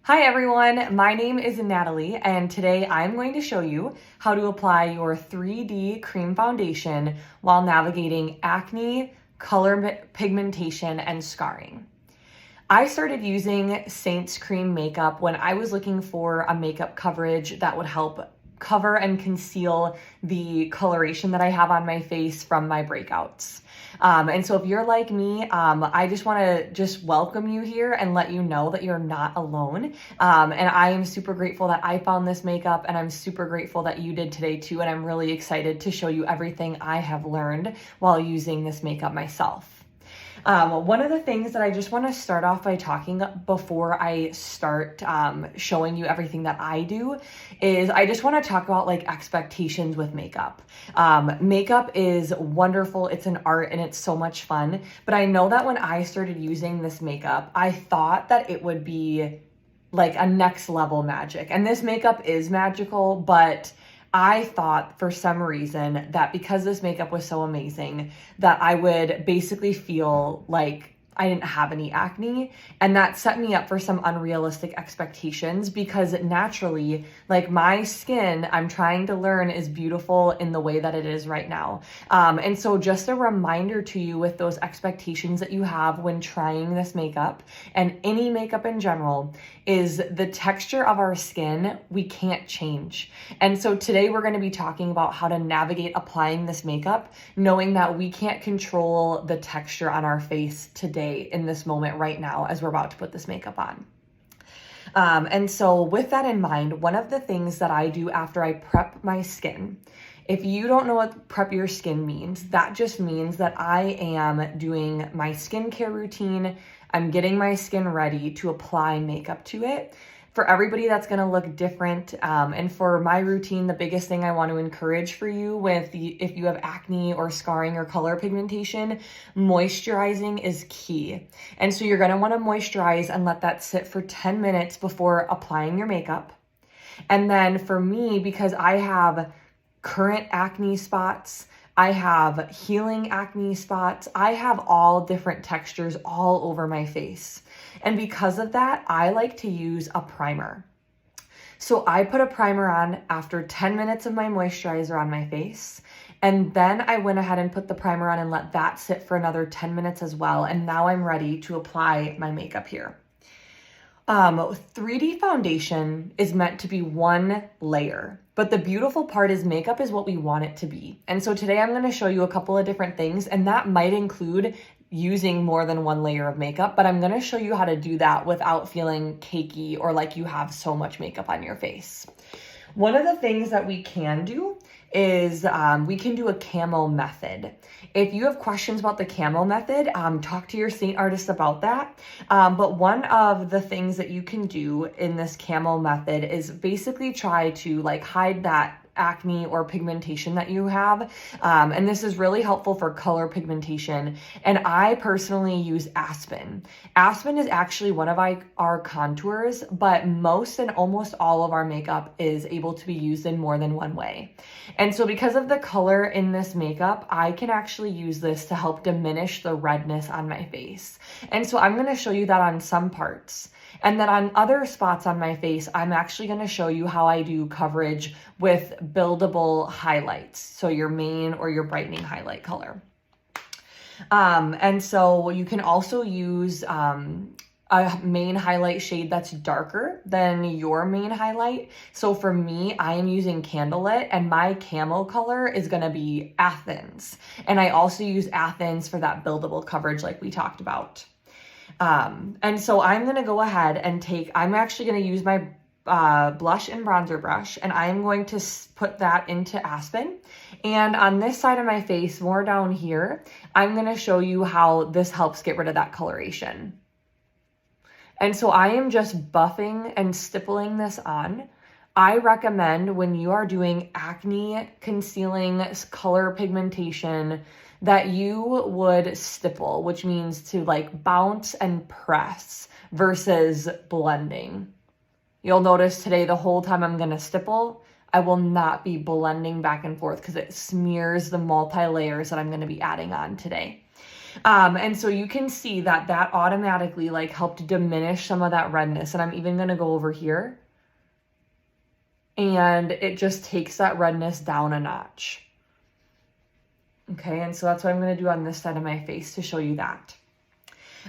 Hi everyone, my name is Natalie and today I'm going to show you how to apply your 3D cream foundation while navigating acne, color pigmentation, and scarring. I started using Saints Cream makeup when I was looking for a makeup coverage that would help cover and conceal the coloration that I have on my face from my breakouts. And so if you're like me, I just want to welcome you here and let you know that you're not alone. And I am super grateful that I found this makeup, and I'm super grateful that you did today too. And I'm really excited to show you everything I have learned while using this makeup myself. One of the things that I just want to start off by talking before I start showing you everything that I do is I just want to talk about like expectations with makeup. Makeup is wonderful. It's an art and it's so much fun. But I know that when I started using this makeup, I thought that it would be like a next level magic. And this makeup is magical, but I thought for some reason that because this makeup was so amazing that I would basically feel like I didn't have any acne, and that set me up for some unrealistic expectations because naturally, like my skin, I'm trying to learn is beautiful in the way that it is right now. And so just a reminder to you with those expectations that you have when trying this makeup and any makeup in general is the texture of our skin, we can't change. And so today we're going to be talking about how to navigate applying this makeup, knowing that we can't control the texture on our face today in this moment right now as we're about to put this makeup on. And so with that in mind, one of the things that I do after I prep my skin, if you don't know what prep your skin means, that just means that I am doing my skincare routine. I'm getting my skin ready to apply makeup to it. For everybody, that's going to look different. And for my routine, the biggest thing I want to encourage for you if you have acne or scarring or color pigmentation, moisturizing is key. And so you're going to want to moisturize and let that sit for 10 minutes before applying your makeup. And then for me, because I have current acne spots, I have healing acne spots, I have all different textures all over my face. And because of that, I like to use a primer. So I put a primer on after 10 minutes of my moisturizer on my face. And then I went ahead and put the primer on and let that sit for another 10 minutes as well. And now I'm ready to apply my makeup here. 3D foundation is meant to be one layer, but the beautiful part is makeup is what we want it to be. And so today I'm going to show you a couple of different things, and that might include using more than one layer of makeup, but I'm going to show you how to do that without feeling cakey or like you have so much makeup on your face. One of the things that we can do is we can do a camo method. If you have questions about the camo method, talk to your Saint artist about that. But one of the things that you can do in this camo method is basically try to like hide that acne or pigmentation that you have. And this is really helpful for color pigmentation. And I personally use Aspen. Aspen is actually one of our contours, but most and almost all of our makeup is able to be used in more than one way. And so because of the color in this makeup, I can actually use this to help diminish the redness on my face. And so I'm going to show you that on some parts. And then on other spots on my face, I'm actually going to show you how I do coverage with buildable highlights. So your main or your brightening highlight color. And so you can also use a main highlight shade that's darker than your main highlight. So for me, I am using Candlelit, and my camo color is going to be Athens. And I also use Athens for that buildable coverage like we talked about. And so I'm going to go ahead and I'm actually going to use my blush and bronzer brush, and I'm going to put that into Aspen. And on this side of my face, more down here, I'm going to show you how this helps get rid of that coloration. And so I am just buffing and stippling this on. I recommend when you are doing acne concealing color pigmentation that you would stipple, which means to like bounce and press versus blending. You'll notice today the whole time I'm going to stipple, I will not be blending back and forth because it smears the multi-layers that I'm going to be adding on today. And so you can see that that automatically like helped diminish some of that redness. And I'm even going to go over here, and it just takes that redness down a notch. Okay, and so that's what I'm going to do on this side of my face to show you that.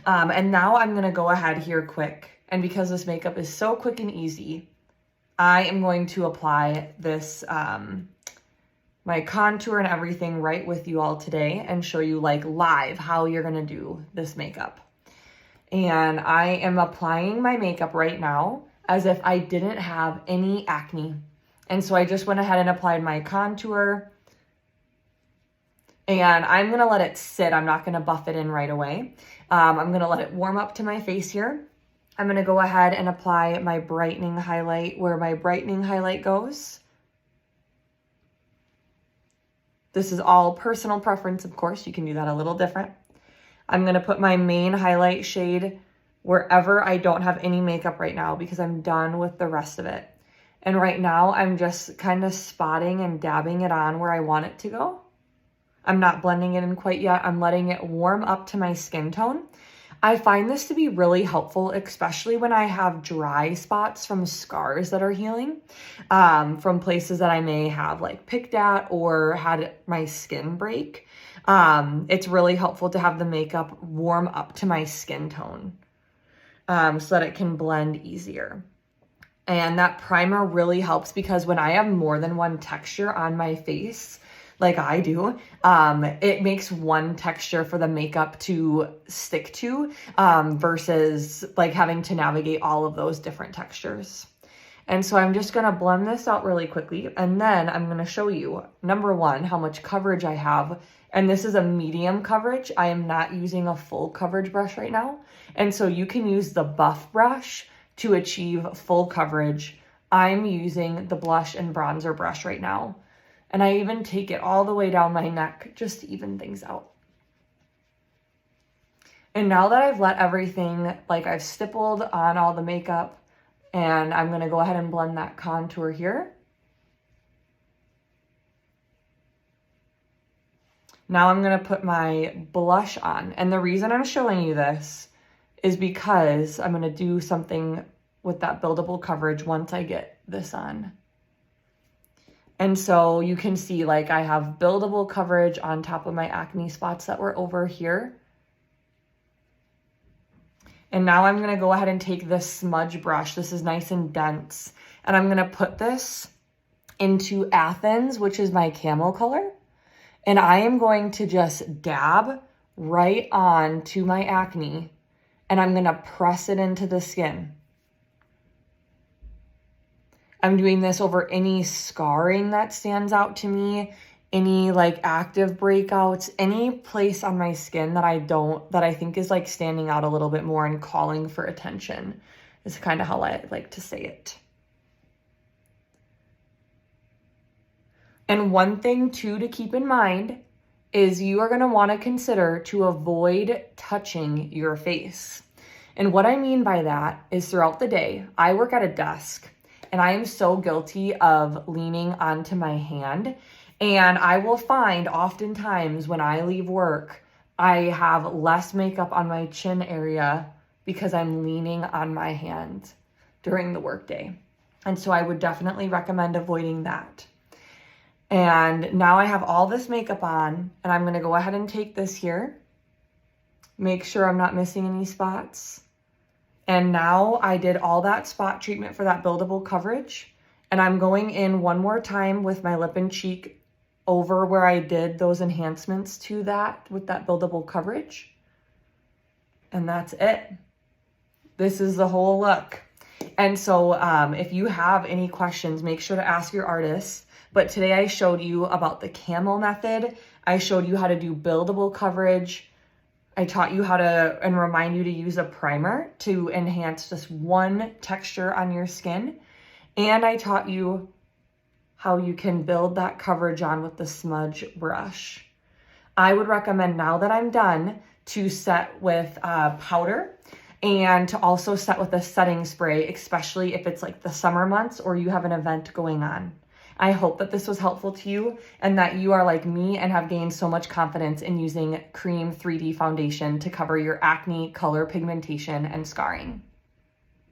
And now I'm going to go ahead here quick. And because this makeup is so quick and easy, I am going to apply this, my contour and everything right with you all today and show you like live how you're going to do this makeup. And I am applying my makeup right now as if I didn't have any acne. And so I just went ahead and applied my contour. And I'm going to let it sit. I'm not going to buff it in right away. I'm going to let it warm up to my face here. I'm going to go ahead and apply my brightening highlight where my brightening highlight goes. This is all personal preference, of course. You can do that a little different. I'm going to put my main highlight shade wherever I don't have any makeup right now because I'm done with the rest of it. And right now I'm just kind of spotting and dabbing it on where I want it to go. I'm not blending it in quite yet. I'm letting it warm up to my skin tone. I find this to be really helpful, especially when I have dry spots from scars that are healing, from places that I may have like picked at or had my skin break. It's really helpful to have the makeup warm up to my skin tone, so that it can blend easier. And that primer really helps because when I have more than one texture on my face, like I do, it makes one texture for the makeup to stick to, versus like having to navigate all of those different textures. And so I'm just gonna blend this out really quickly, and then I'm gonna show you, number one, how much coverage I have. And this is a medium coverage. I am not using a full coverage brush right now. And so you can use the buff brush to achieve full coverage. I'm using the blush and bronzer brush right now. And I even take it all the way down my neck just to even things out. And now that I've let everything, like I've stippled on all the makeup, and I'm going to go ahead and blend that contour here. Now I'm going to put my blush on. And the reason I'm showing you this is because I'm going to do something with that buildable coverage once I get this on. And so you can see like I have buildable coverage on top of my acne spots that were over here. And now I'm going to go ahead and take this smudge brush. This is nice and dense. And I'm going to put this into Athens, which is my camel color. And I am going to just dab right on to my acne. And I'm going to press it into the skin. I'm doing this over any scarring that stands out to me, any like active breakouts, any place on my skin that I think is like standing out a little bit more and calling for attention is kind of how I like to say it. And one thing too to keep in mind is you are going to want to consider to avoid touching your face. And what I mean by that is throughout the day, I work at a desk. And I am so guilty of leaning onto my hand. And I will find oftentimes when I leave work, I have less makeup on my chin area because I'm leaning on my hand during the workday. And so I would definitely recommend avoiding that. And now I have all this makeup on, and I'm going to go ahead and take this here. Make sure I'm not missing any spots. And now I did all that spot treatment for that buildable coverage. And I'm going in one more time with my lip and cheek over where I did those enhancements to that with that buildable coverage. And that's it. This is the whole look. And so if you have any questions, make sure to ask your artist. But today I showed you about the camel method. I showed you how to do buildable coverage. I taught you how to, and remind you to use a primer to enhance just one texture on your skin. And I taught you how you can build that coverage on with the smudge brush. I would recommend now that I'm done to set with powder and to also set with a setting spray, especially if it's like the summer months or you have an event going on. I hope that this was helpful to you and that you are like me and have gained so much confidence in using Cream 3D foundation to cover your acne, color, pigmentation, and scarring.